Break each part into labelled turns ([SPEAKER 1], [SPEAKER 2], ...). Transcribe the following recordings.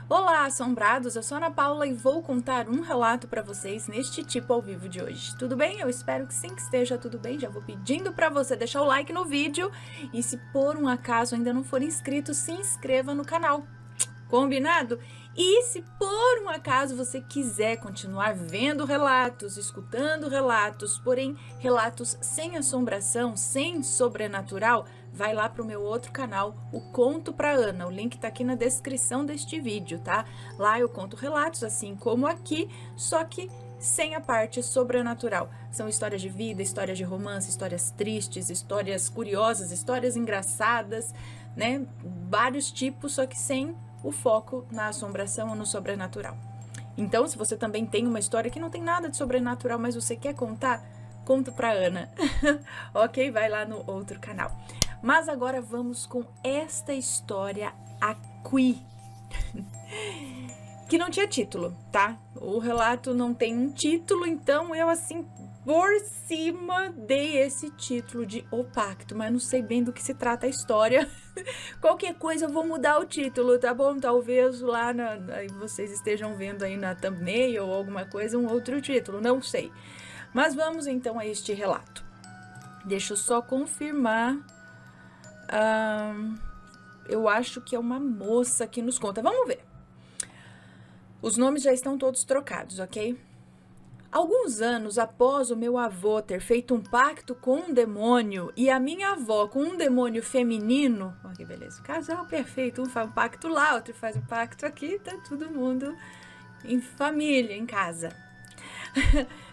[SPEAKER 1] Olá, assombrados! Eu sou a Ana Paula e vou contar um relato para vocês neste tipo ao vivo de hoje. Tudo bem? Eu espero que sim, que esteja tudo bem. Já vou pedindo para você deixar o like no vídeo e se por um acaso ainda não for inscrito, se inscreva no canal. Combinado? E se por um acaso você quiser continuar vendo relatos, escutando relatos, porém relatos sem assombração, sem sobrenatural, vai lá para o meu outro canal, o Conto pra Ana. O link tá aqui na descrição deste vídeo, tá? Lá eu conto relatos, assim como aqui, só que sem a parte sobrenatural. São histórias de vida, histórias de romance, histórias tristes, histórias curiosas, histórias engraçadas, né? Vários tipos, só que sem o foco na assombração ou no sobrenatural. Então, se você também tem uma história que não tem nada de sobrenatural, mas você quer contar, conta pra Ana. Ok? Vai lá no outro canal. Mas agora vamos com esta história aqui, que não tinha título, tá? O relato não tem um título, então eu assim, por cima, dei esse título de O Pacto, mas não sei bem do que se trata a história. Qualquer coisa eu vou mudar o título, tá bom? Talvez lá vocês estejam vendo aí na thumbnail ou alguma coisa, um outro título, não sei. Mas vamos então a este relato. Deixa eu só confirmar. Eu acho que é uma moça que nos conta. Vamos ver. Os nomes já estão todos trocados, ok? Alguns anos após o meu avô ter feito um pacto com um demônio e a minha avó com um demônio feminino, olha que beleza, casal perfeito, um faz um pacto lá, outro faz um pacto aqui, tá todo mundo em família, em casa.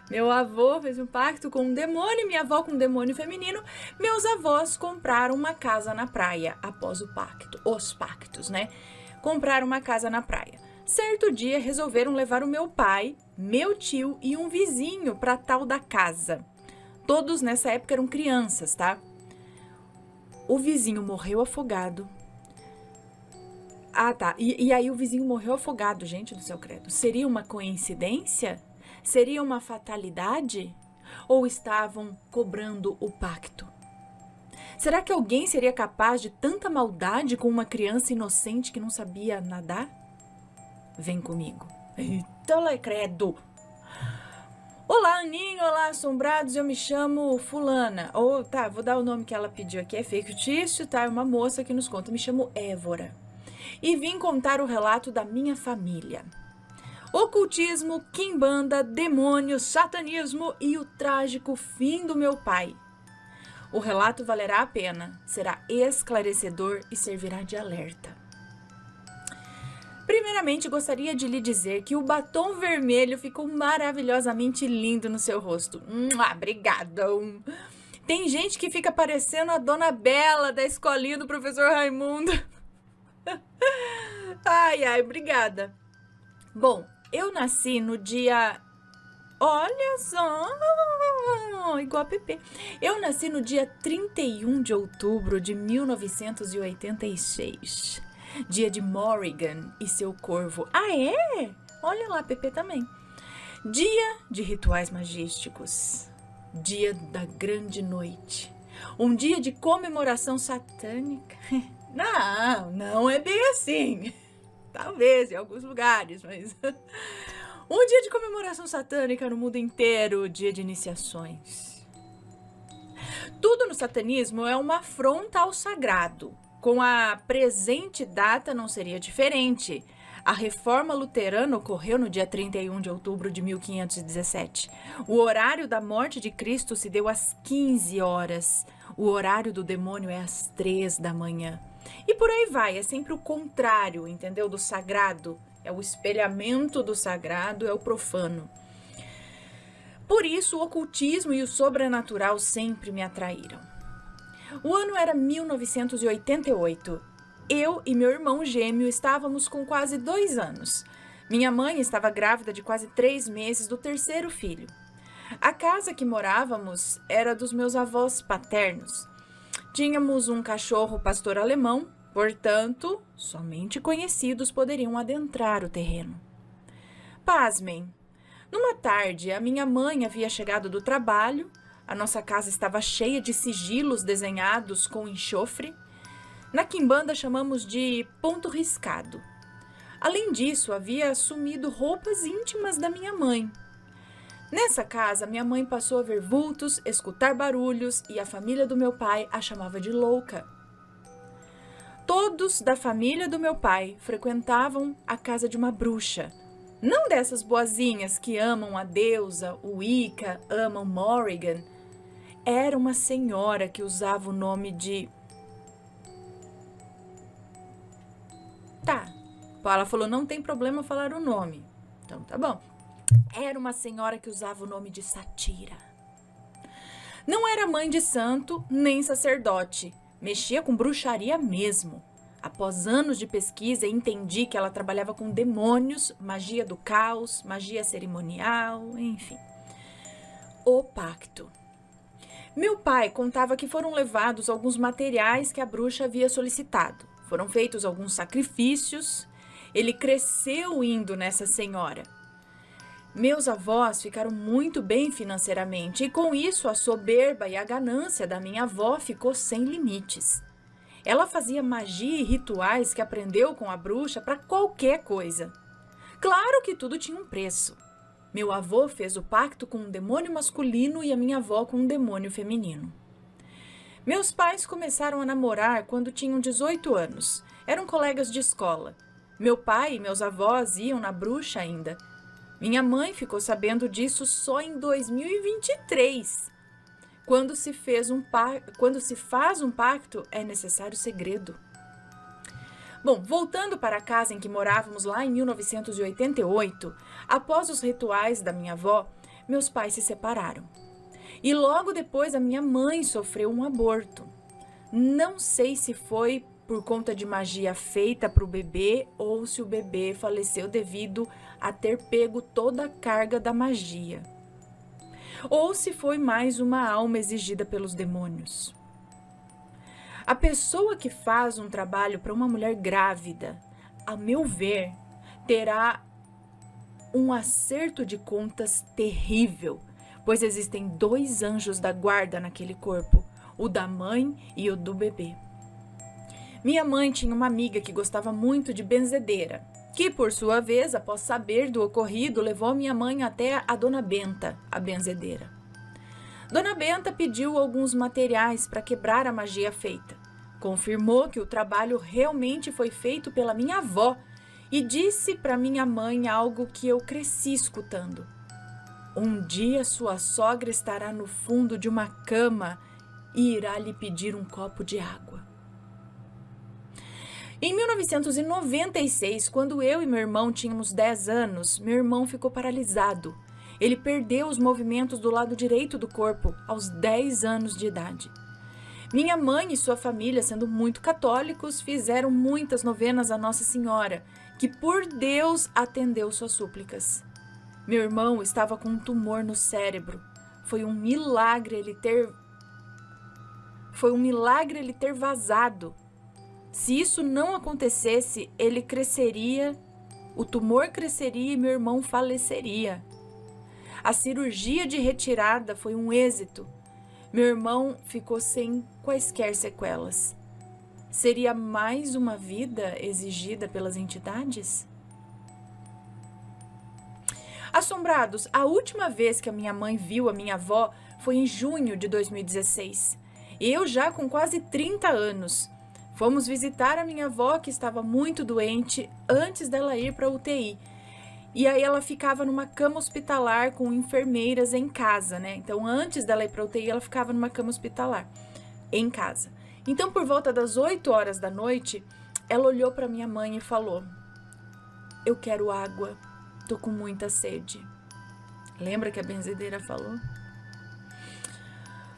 [SPEAKER 1] Meu avô fez um pacto com um demônio, minha avó com um demônio feminino. Meus avós compraram uma casa na praia após o pacto, os pactos, né? Compraram uma casa na praia. Certo dia resolveram levar o meu pai, meu tio e um vizinho para tal da casa. Todos nessa época eram crianças, tá? O vizinho morreu afogado. Ah, tá. E aí o vizinho morreu afogado, gente do céu credo. Seria uma coincidência? Seria uma fatalidade? Ou estavam cobrando o pacto? Será que alguém seria capaz de tanta maldade com uma criança inocente que não sabia nadar? Vem comigo. Eita, credo! Olá, Aninho! Olá, assombrados! Eu me chamo Fulana. Tá, vou dar o nome que ela pediu aqui. É fictício, tá? É uma moça que nos conta. Me chamo Évora. E vim contar o relato da minha família. Ocultismo, quimbanda, demônio, satanismo e o trágico fim do meu pai. O relato valerá a pena, será esclarecedor e servirá de alerta. Primeiramente, gostaria de lhe dizer que o batom vermelho ficou maravilhosamente lindo no seu rosto. Obrigada! Tem gente que fica parecendo a Dona Bela da escolinha do professor Raimundo. Ai, obrigada. Bom, eu nasci no dia... Olha só, igual a Pepe. Eu nasci no dia 31 de outubro de 1986. Dia de Morrigan e seu corvo. Ah, é? Olha lá, Pepe também. Dia de rituais magísticos. Dia da grande noite. Um dia de comemoração satânica. Não é bem assim. Talvez em alguns lugares, mas... Um dia de comemoração satânica no mundo inteiro, dia de iniciações. Tudo no satanismo é uma afronta ao sagrado. Com a presente data não seria diferente. A reforma luterana ocorreu no dia 31 de outubro de 1517. O horário da morte de Cristo se deu às 15 horas. O horário do demônio é às 3 da manhã. E por aí vai, é sempre o contrário, entendeu? Do sagrado. É o espelhamento do sagrado, é o profano. Por isso, o ocultismo e o sobrenatural sempre me atraíram. O ano era 1988. Eu e meu irmão gêmeo estávamos com quase 2 anos. Minha mãe estava grávida de quase 3 meses do terceiro filho. A casa que morávamos era dos meus avós paternos. Tínhamos um cachorro pastor alemão, portanto, somente conhecidos poderiam adentrar o terreno. Pasmem, numa tarde, a minha mãe havia chegado do trabalho, a nossa casa estava cheia de sigilos desenhados com enxofre. Na quimbanda chamamos de ponto riscado. Além disso, havia assumido roupas íntimas da minha mãe. Nessa casa, minha mãe passou a ver vultos, escutar barulhos e a família do meu pai a chamava de louca. Todos da família do meu pai frequentavam a casa de uma bruxa. Não dessas boazinhas que amam a deusa, o Wicca, amam Morrigan. Era uma senhora que usava o nome de... Tá, ela falou, não tem problema falar o nome. Então tá bom. Era uma senhora que usava o nome de Satira. Não era mãe de santo, nem sacerdote. Mexia com bruxaria mesmo. Após anos de pesquisa, entendi que ela trabalhava com demônios, magia do caos, magia cerimonial, enfim. O pacto. Meu pai contava que foram levados alguns materiais que a bruxa havia solicitado. Foram feitos alguns sacrifícios. Ele cresceu indo nessa senhora. Meus avós ficaram muito bem financeiramente e com isso a soberba e a ganância da minha avó ficou sem limites. Ela fazia magia e rituais que aprendeu com a bruxa para qualquer coisa. Claro que tudo tinha um preço. Meu avô fez o pacto com um demônio masculino e a minha avó com um demônio feminino. Meus pais começaram a namorar quando tinham 18 anos. Eram colegas de escola. Meu pai e meus avós iam na bruxa ainda. Minha mãe ficou sabendo disso só em 2023. Quando se faz um pacto, é necessário segredo. Bom, voltando para a casa em que morávamos lá em 1988, após os rituais da minha avó, meus pais se separaram. E logo depois a minha mãe sofreu um aborto. Não sei se foi por conta de magia feita para o bebê ou se o bebê faleceu devido a ter pego toda a carga da magia. Ou se foi mais uma alma exigida pelos demônios. A pessoa que faz um trabalho para uma mulher grávida, a meu ver, terá um acerto de contas terrível, pois existem 2 anjos da guarda naquele corpo, o da mãe e o do bebê. Minha mãe tinha uma amiga que gostava muito de benzedeira, que, por sua vez, após saber do ocorrido, levou minha mãe até a Dona Benta, a benzedeira. Dona Benta pediu alguns materiais para quebrar a magia feita. Confirmou que o trabalho realmente foi feito pela minha avó e disse para minha mãe algo que eu cresci escutando. Um dia sua sogra estará no fundo de uma cama e irá lhe pedir um copo de água. Em 1996, quando eu e meu irmão tínhamos 10 anos, meu irmão ficou paralisado. Ele perdeu os movimentos do lado direito do corpo aos 10 anos de idade. Minha mãe e sua família, sendo muito católicos, fizeram muitas novenas a Nossa Senhora, que por Deus atendeu suas súplicas. Meu irmão estava com um tumor no cérebro. Foi um milagre ele ter vazado. Se isso não acontecesse, ele cresceria, o tumor cresceria e meu irmão faleceria. A cirurgia de retirada foi um êxito. Meu irmão ficou sem quaisquer sequelas. Seria mais uma vida exigida pelas entidades? Assombrados, a última vez que a minha mãe viu a minha avó foi em junho de 2016. Eu já com quase 30 anos. Fomos visitar a minha avó, que estava muito doente, antes dela ir para a UTI. E aí ela ficava numa cama hospitalar com enfermeiras em casa, né? Então, antes dela ir para a UTI, ela ficava numa cama hospitalar, em casa. Então, por volta das 8 horas da noite, ela olhou para minha mãe e falou: "Eu quero água, tô com muita sede." Lembra que a benzedeira falou?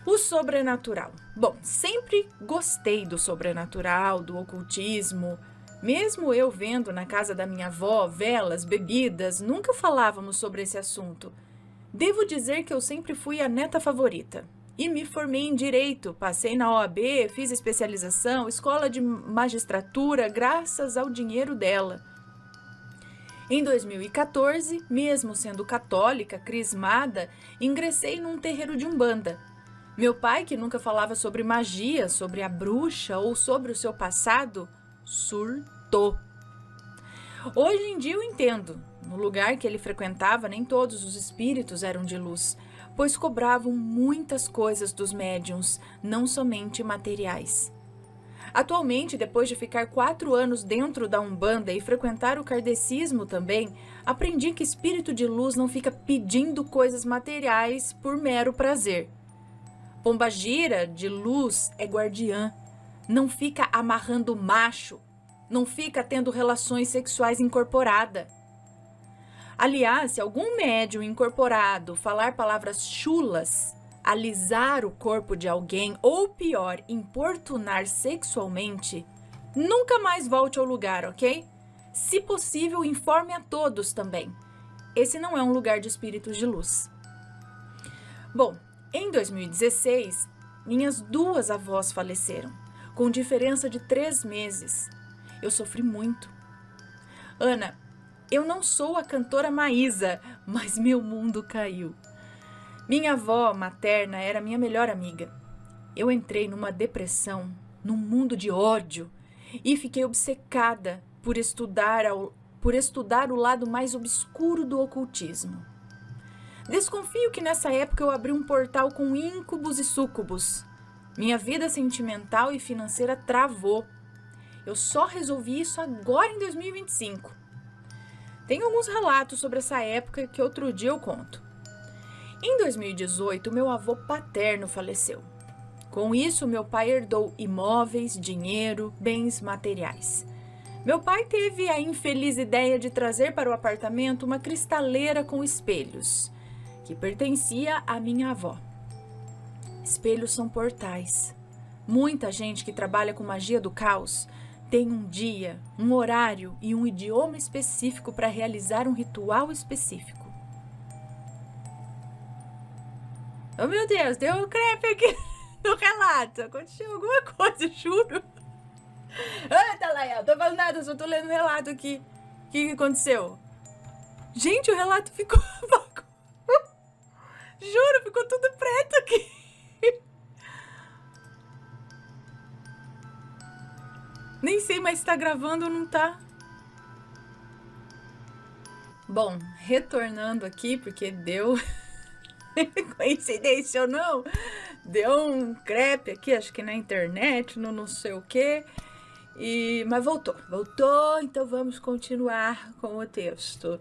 [SPEAKER 1] O sobrenatural. Bom, sempre gostei do sobrenatural, do ocultismo. Mesmo eu vendo na casa da minha avó velas, bebidas, nunca falávamos sobre esse assunto. Devo dizer que eu sempre fui a neta favorita. E me formei em Direito, passei na OAB, fiz especialização, escola de magistratura, graças ao dinheiro dela. Em 2014, mesmo sendo católica, crismada, ingressei num terreiro de Umbanda. Meu pai, que nunca falava sobre magia, sobre a bruxa ou sobre o seu passado, surtou. Hoje em dia eu entendo. No lugar que ele frequentava, nem todos os espíritos eram de luz, pois cobravam muitas coisas dos médiuns, não somente materiais. Atualmente, depois de ficar 4 anos dentro da Umbanda e frequentar o kardecismo também, aprendi que espírito de luz não fica pedindo coisas materiais por mero prazer. Pombagira de luz é guardiã, não fica amarrando macho, não fica tendo relações sexuais incorporada. Aliás, se algum médium incorporado falar palavras chulas, alisar o corpo de alguém ou, pior, importunar sexualmente, nunca mais volte ao lugar, ok? Se possível, informe a todos também. Esse não é um lugar de espíritos de luz. Bom, em 2016, minhas 2 avós faleceram, com diferença de 3 meses. Eu sofri muito. Ana, eu não sou a cantora Maísa, mas meu mundo caiu. Minha avó materna era minha melhor amiga. Eu entrei numa depressão, num mundo de ódio, e fiquei obcecada por estudar o lado mais obscuro do ocultismo. Desconfio que nessa época eu abri um portal com íncubos e súcubos. Minha vida sentimental e financeira travou. Eu só resolvi isso agora em 2025. Tem alguns relatos sobre essa época que outro dia eu conto. Em 2018, meu avô paterno faleceu. Com isso, meu pai herdou imóveis, dinheiro, bens materiais. Meu pai teve a infeliz ideia de trazer para o apartamento uma cristaleira com espelhos, que pertencia à minha avó. Espelhos são portais. Muita gente que trabalha com magia do caos tem um dia, um horário e um idioma específico para realizar um ritual específico. Oh, meu Deus, deu um crepe aqui no relato. Aconteceu alguma coisa, juro. Ah, tá lá, eu tô falando nada, só tô lendo o relato aqui. O que aconteceu? Gente, o relato ficou... Juro, ficou tudo preto aqui. Nem sei mais se tá gravando ou não tá. Bom, retornando aqui, porque deu... Coincidência ou não, deu um crepe aqui, acho que na internet, no não sei o que, mas voltou, então vamos continuar com o texto,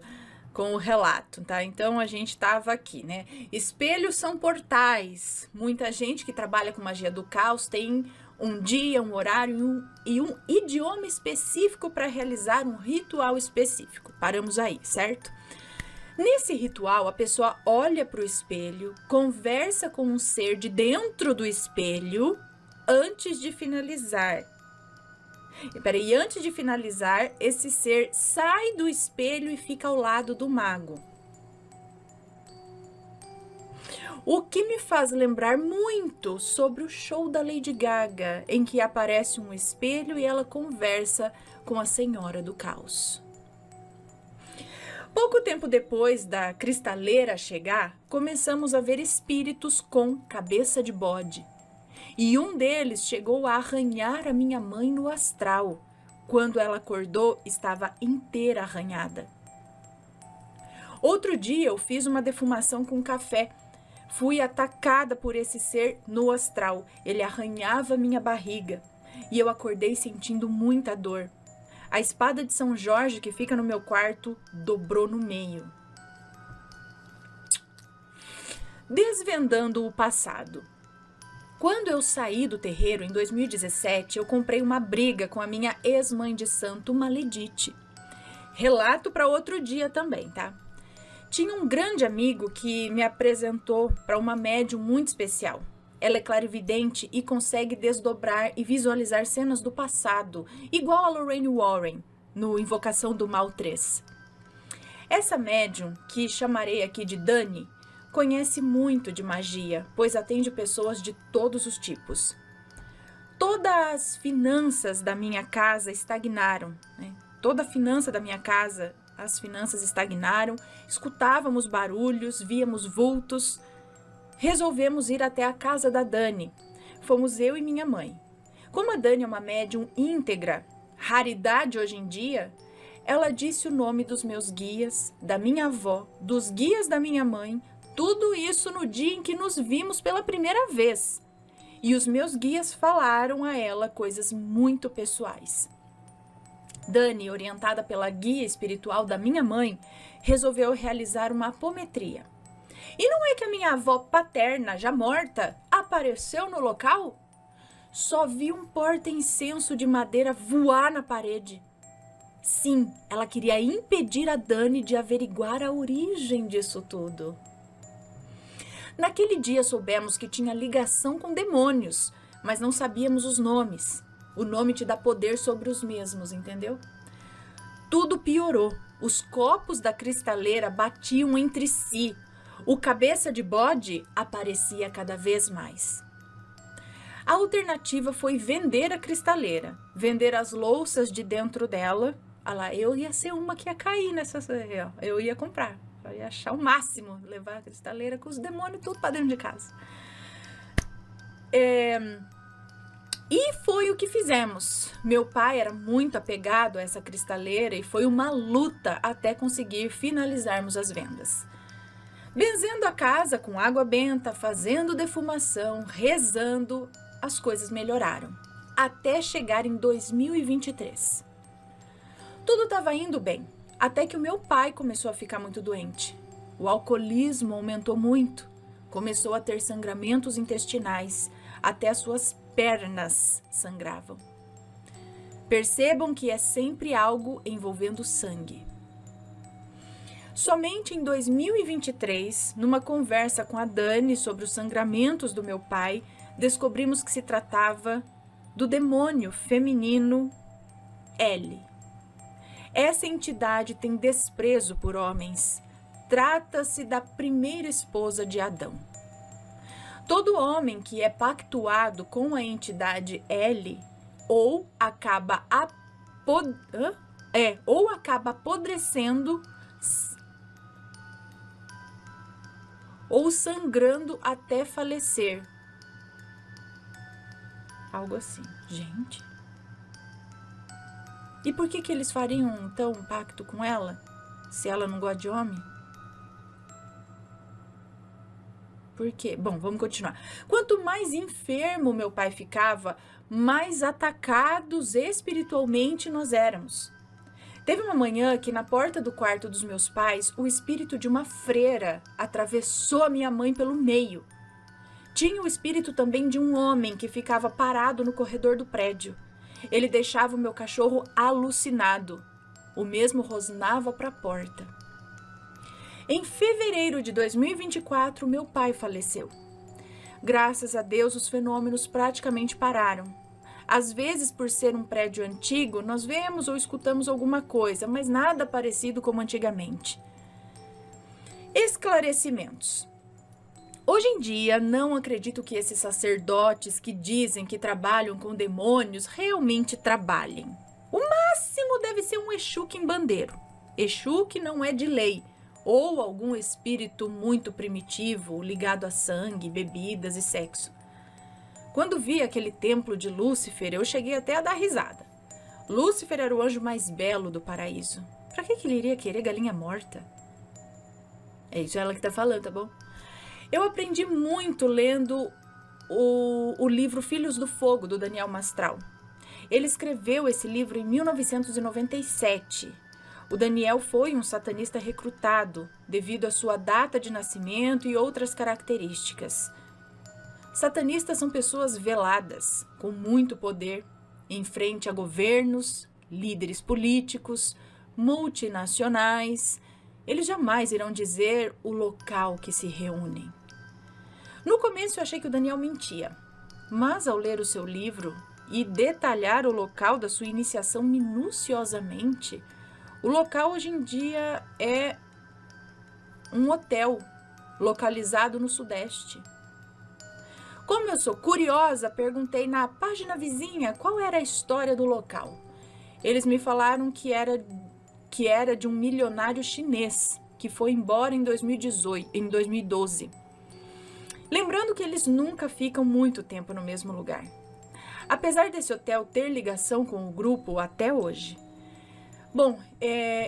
[SPEAKER 1] com o relato, tá? Então a gente tava aqui, né? Espelhos são portais. Muita gente que trabalha com magia do caos tem um dia, um horário e um idioma específico para realizar um ritual específico. Paramos aí, certo? Nesse ritual, a pessoa olha para o espelho, conversa com um ser de dentro do espelho antes de finalizar. Antes de finalizar, esse ser sai do espelho e fica ao lado do mago. O que me faz lembrar muito sobre o show da Lady Gaga, em que aparece um espelho e ela conversa com a Senhora do Caos. Pouco tempo depois da cristaleira chegar, começamos a ver espíritos com cabeça de bode. E um deles chegou a arranhar a minha mãe no astral. Quando ela acordou, estava inteira arranhada. Outro dia eu fiz uma defumação com café. Fui atacada por esse ser no astral. Ele arranhava minha barriga e eu acordei sentindo muita dor. A espada de São Jorge que fica no meu quarto dobrou no meio. Desvendando o passado. Quando eu saí do terreiro em 2017, eu comprei uma briga com a minha ex-mãe de santo, Maledite. Relato para outro dia também, tá? Tinha um grande amigo que me apresentou para uma médium muito especial. Ela é clarividente e consegue desdobrar e visualizar cenas do passado, igual a Lorraine Warren, no Invocação do Mal 3. Essa médium, que chamarei aqui de Dani, conhece muito de magia, pois atende pessoas de todos os tipos. Todas as finanças da minha casa estagnaram, né? Toda a finança da minha casa, as finanças estagnaram, escutávamos barulhos, víamos vultos. Resolvemos ir até a casa da Dani. Fomos eu e minha mãe. Como a Dani é uma médium íntegra, raridade hoje em dia, Ela disse o nome dos meus guias, da minha avó, dos guias da minha mãe, tudo isso no dia em que nos vimos pela primeira vez. E os meus guias falaram a ela coisas muito pessoais. Dani, orientada pela guia espiritual da minha mãe, resolveu realizar uma apometria. E não é que a minha avó paterna, já morta, apareceu no local? Só vi um porta-incenso de madeira voar na parede. Sim, ela queria impedir a Dani de averiguar a origem disso tudo. Naquele dia soubemos que tinha ligação com demônios, mas não sabíamos os nomes. O nome te dá poder sobre os mesmos, entendeu? Tudo piorou. Os copos da cristaleira batiam entre si. O cabeça de bode aparecia cada vez mais. A alternativa foi vender a cristaleira, vender as louças de dentro dela. Ah lá, eu ia ser uma que ia cair nessa... Eu ia comprar. Eu ia achar o máximo, levar a cristaleira com os demônios tudo para dentro de casa. E foi o que fizemos. Meu pai era muito apegado a essa cristaleira e foi uma luta até conseguir finalizarmos as vendas. Benzendo a casa com água benta, fazendo defumação, rezando, as coisas melhoraram. Até chegar em 2023. Tudo estava indo bem, até que o meu pai começou a ficar muito doente. O alcoolismo aumentou muito. Começou a ter sangramentos intestinais, até as suas pernas sangravam. Percebam que é sempre algo envolvendo sangue. Somente em 2023, numa conversa com a Dani sobre os sangramentos do meu pai, descobrimos que se tratava do demônio feminino L. Essa entidade tem desprezo por homens. Trata-se da primeira esposa de Adão. Todo homem que é pactuado com a entidade L ou acaba apodrecendo ou sangrando até falecer. Algo assim. Gente. E por que eles fariam, então, um pacto com ela, se ela não gosta de homem? Por quê? Bom, vamos continuar. Quanto mais enfermo meu pai ficava, mais atacados espiritualmente nós éramos. Teve uma manhã que na porta do quarto dos meus pais, o espírito de uma freira atravessou a minha mãe pelo meio. Tinha o espírito também de um homem que ficava parado no corredor do prédio. Ele deixava o meu cachorro alucinado. O mesmo rosnava para a porta. Em fevereiro de 2024, meu pai faleceu. Graças a Deus, os fenômenos praticamente pararam. Às vezes, por ser um prédio antigo, nós vemos ou escutamos alguma coisa, mas nada parecido como antigamente. Esclarecimentos. Hoje em dia, não acredito que esses sacerdotes que dizem que trabalham com demônios realmente trabalhem. O máximo deve ser um Exu quimbandeiro. Exu que não é de lei, ou algum espírito muito primitivo ligado a sangue, bebidas e sexo. Quando vi aquele templo de Lúcifer, eu cheguei até a dar risada. Lúcifer era o anjo mais belo do paraíso. Pra que ele iria querer galinha morta? É isso ela que tá falando, tá bom? Eu aprendi muito lendo o livro Filhos do Fogo, do Daniel Mastral. Ele escreveu esse livro em 1997. O Daniel foi um satanista recrutado devido à sua data de nascimento e outras características. Satanistas são pessoas veladas, com muito poder, em frente a governos, líderes políticos, multinacionais. Eles jamais irão dizer o local que se reúnem. No começo eu achei que o Daniel mentia, mas ao ler o seu livro e detalhar o local da sua iniciação minuciosamente, o local hoje em dia é um hotel localizado no Sudeste. Como eu sou curiosa, perguntei na página vizinha qual era a história do local. Eles me falaram que era de um milionário chinês que foi embora em 2012. Lembrando que eles nunca ficam muito tempo no mesmo lugar. Apesar desse hotel ter ligação com o grupo até hoje. Bom,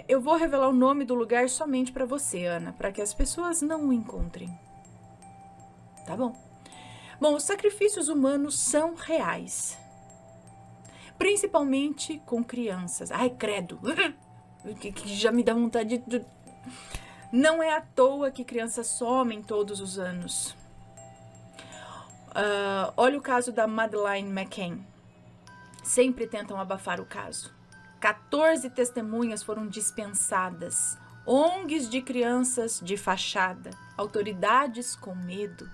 [SPEAKER 1] eu vou revelar o nome do lugar somente para você, Ana, para que as pessoas não o encontrem. Tá bom? Bom, os sacrifícios humanos são reais. Principalmente com crianças. Ai, credo! Que já me dá vontade de... Não é à toa que crianças somem todos os anos. Olha o caso da Madeleine McCann. Sempre tentam abafar o caso. 14 testemunhas foram dispensadas. ONGs de crianças de fachada. Autoridades com medo.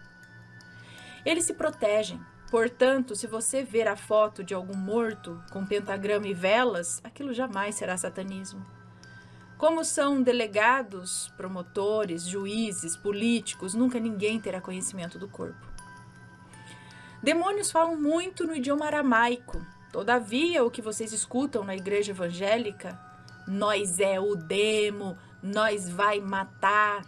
[SPEAKER 1] Eles se protegem. Portanto, se você ver a foto de algum morto com pentagrama e velas, aquilo jamais será satanismo. Como são delegados, promotores, juízes, políticos, nunca ninguém terá conhecimento do corpo. Demônios falam muito no idioma aramaico. Todavia, o que vocês escutam na igreja evangélica, nós é o demo, nós vai matar,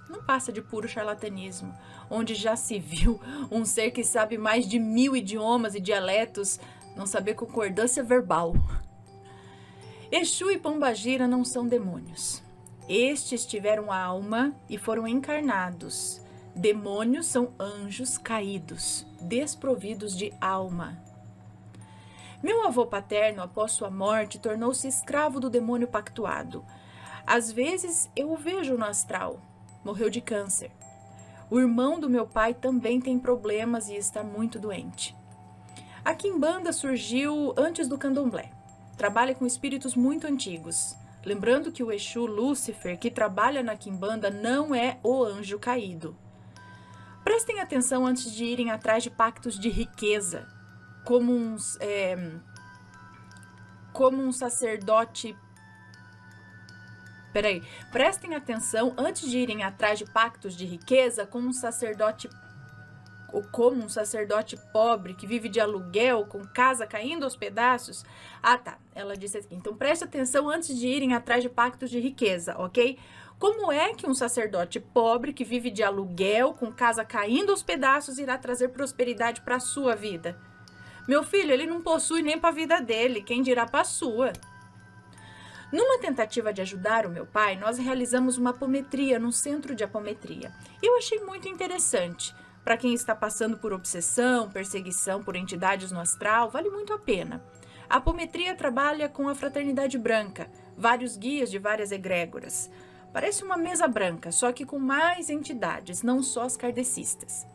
[SPEAKER 1] não passa de puro charlatanismo, onde já se viu um ser que sabe mais de 1000 idiomas e dialetos não saber concordância verbal. Exu e Pombagira não são demônios. Estes tiveram alma e foram encarnados. Demônios são anjos caídos, desprovidos de alma. Meu avô paterno, após sua morte, tornou-se escravo do demônio pactuado. Às vezes eu o vejo no astral. Morreu de câncer. O irmão do meu pai também tem problemas e está muito doente. A quimbanda surgiu antes do candomblé. Trabalha com espíritos muito antigos. Lembrando que o Exu Lúcifer, que trabalha na quimbanda, não é o anjo caído. Prestem atenção antes de irem atrás de pactos de riqueza, como um sacerdote... Prestem atenção antes de irem atrás de pactos de riqueza como um sacerdote pobre que vive de aluguel, com casa caindo aos pedaços. Ah, tá. Ela disse assim, então preste atenção antes de irem atrás de pactos de riqueza, ok? Como é que um sacerdote pobre que vive de aluguel, com casa caindo aos pedaços, irá trazer prosperidade para a sua vida? Meu filho, ele não possui nem para a vida dele, quem dirá para a sua? Numa tentativa de ajudar o meu pai, nós realizamos uma apometria no centro de apometria. Eu achei muito interessante. Para quem está passando por obsessão, perseguição por entidades no astral, vale muito a pena. A apometria trabalha com a fraternidade branca, vários guias de várias egrégoras. Parece uma mesa branca, só que com mais entidades, não só as kardecistas.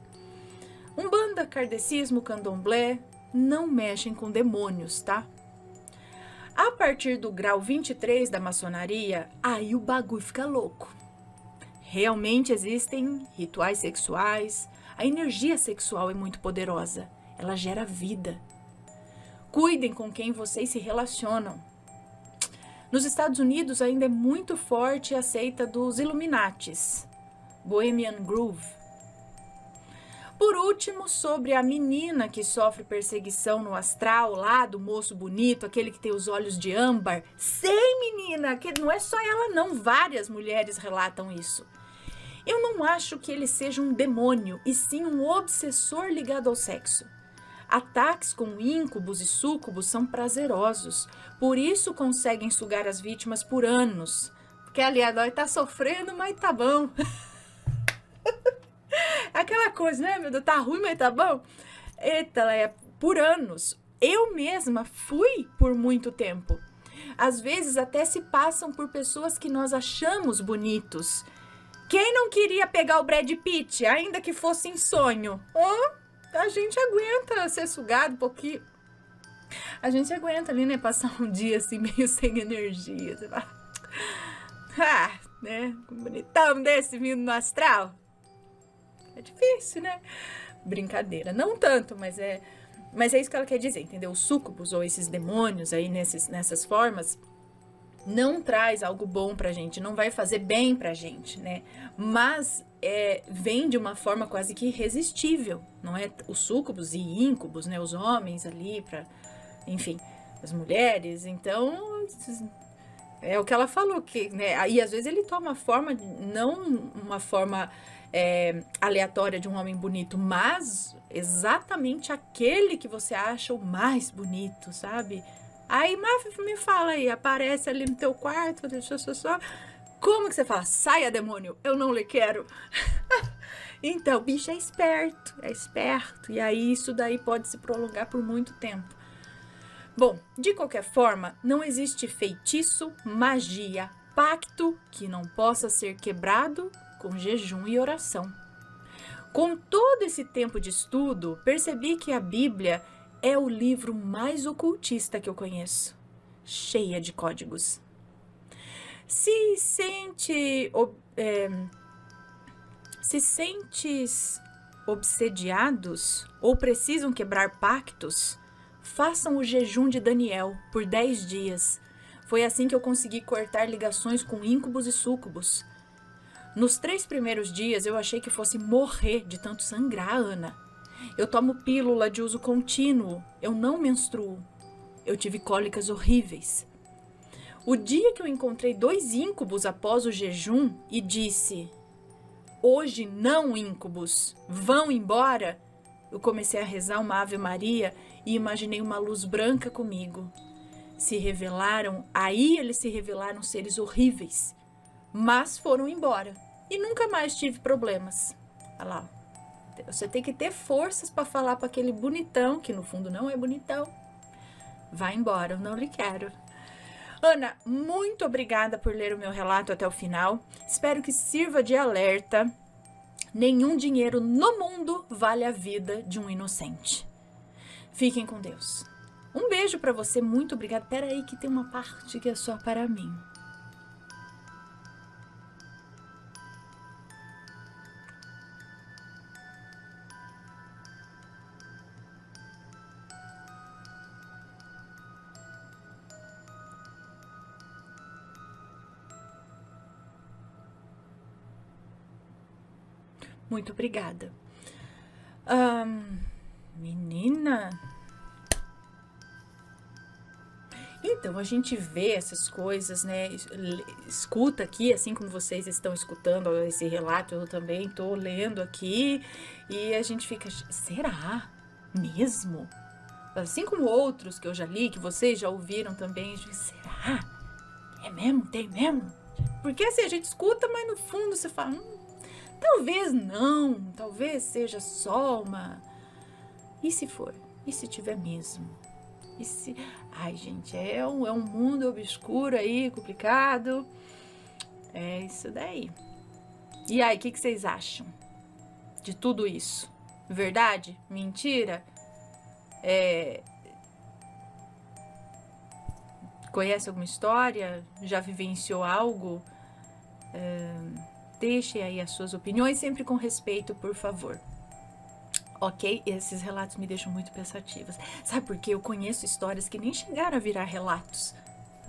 [SPEAKER 1] Umbanda, kardecismo, candomblé não mexem com demônios, tá? A partir do grau 23 da maçonaria, aí o bagulho fica louco. Realmente existem rituais sexuais, a energia sexual é muito poderosa, ela gera vida. Cuidem com quem vocês se relacionam. Nos Estados Unidos ainda é muito forte a seita dos Illuminatis, Bohemian Groove. Por último, sobre a menina que sofre perseguição no astral lá do moço bonito, aquele que tem os olhos de âmbar. Sei, menina, que não é só ela não, várias mulheres relatam isso. Eu não acho que ele seja um demônio, e sim um obsessor ligado ao sexo. Ataques com íncubos e súcubos são prazerosos, por isso conseguem sugar as vítimas por anos. Porque ali a dói tá sofrendo, mas tá bom. Aquela coisa, né, meu Deus, tá ruim, mas tá bom? Eita, por anos. Eu mesma fui por muito tempo. Às vezes até se passam por pessoas que nós achamos bonitos. Quem não queria pegar o Brad Pitt, ainda que fosse em sonho? A gente aguenta ser sugado um pouquinho. A gente aguenta ali, né, passar um dia assim meio sem energia. Você fala, né, um bonitão desse vindo no astral. É difícil, né? Brincadeira. Não tanto, mas é isso que ela quer dizer, entendeu? Os súcubos ou esses demônios aí nessas formas não traz algo bom pra gente, não vai fazer bem pra gente, né? Mas vem de uma forma quase que irresistível, não é? Os súcubos e íncubos, né? Os homens ali enfim, as mulheres. Então, é o que ela falou, que, né? Aí às vezes ele toma forma, não uma forma aleatória de um homem bonito, mas exatamente aquele que você acha o mais bonito, sabe? Aí, mas me fala aí, aparece ali no teu quarto, deixa só. Como que você fala? Saia, demônio, eu não lhe quero. Então, o bicho é esperto. E aí, isso daí pode se prolongar por muito tempo. Bom, de qualquer forma, não existe feitiço, magia, pacto que não possa ser quebrado com jejum e oração. Com todo esse tempo de estudo, percebi que a Bíblia é o livro mais ocultista que eu conheço, cheia de códigos. Se sentes obsediados ou precisam quebrar pactos, façam o jejum de Daniel por 10 dias. Foi assim que eu consegui cortar ligações com íncubos e súcubos. Nos 3 primeiros dias eu achei que fosse morrer de tanto sangrar, Ana. Eu tomo pílula de uso contínuo, eu não menstruo. Eu tive cólicas horríveis. O dia que eu encontrei 2 íncubos após o jejum e disse: hoje não, íncubos, vão embora, eu comecei a rezar uma Ave Maria e imaginei uma luz branca comigo. Aí eles se revelaram seres horríveis, mas foram embora e nunca mais tive problemas. Olha lá, você tem que ter forças para falar para aquele bonitão, que no fundo não é bonitão. Vai embora, eu não lhe quero. Ana, muito obrigada por ler o meu relato até o final. Espero que sirva de alerta. Nenhum dinheiro no mundo vale a vida de um inocente. Fiquem com Deus. Um beijo para você, muito obrigada. Pera aí que tem uma parte que é só para mim. Muito obrigada. Menina. Então, a gente vê essas coisas, né? Escuta aqui, assim como vocês estão escutando esse relato, eu também estou lendo aqui. E a gente fica, será mesmo? Assim como outros que eu já li, que vocês já ouviram também, a gente, será? É mesmo? Tem mesmo? Porque assim, a gente escuta, mas no fundo você fala, talvez não, talvez seja só uma... E se for? E se tiver mesmo? E se... Ai, gente, é um mundo obscuro aí, complicado. É isso daí. E aí, o que vocês acham de tudo isso? Verdade? Mentira? Conhece alguma história? Já vivenciou algo? Deixem aí as suas opiniões, sempre com respeito, por favor. Ok? Esses relatos me deixam muito pensativas. Sabe por quê? Eu conheço histórias que nem chegaram a virar relatos.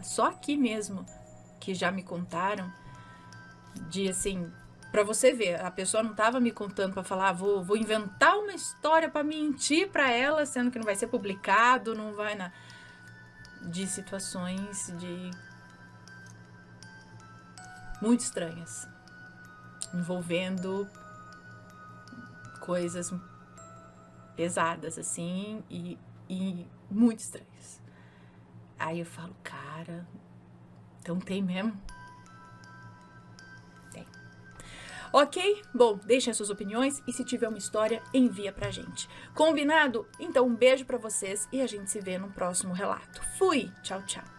[SPEAKER 1] Só aqui mesmo, que já me contaram. De assim, pra você ver, a pessoa não tava me contando pra falar, vou inventar uma história pra mentir pra ela, sendo que não vai ser publicado, não vai de situações muito estranhas. Envolvendo coisas pesadas, assim, e muito estranhas. Aí eu falo, cara, então tem mesmo? Tem. Ok? Bom, deixem as suas opiniões e se tiver uma história, envia pra gente. Combinado? Então um beijo pra vocês e a gente se vê no próximo relato. Fui! Tchau, tchau.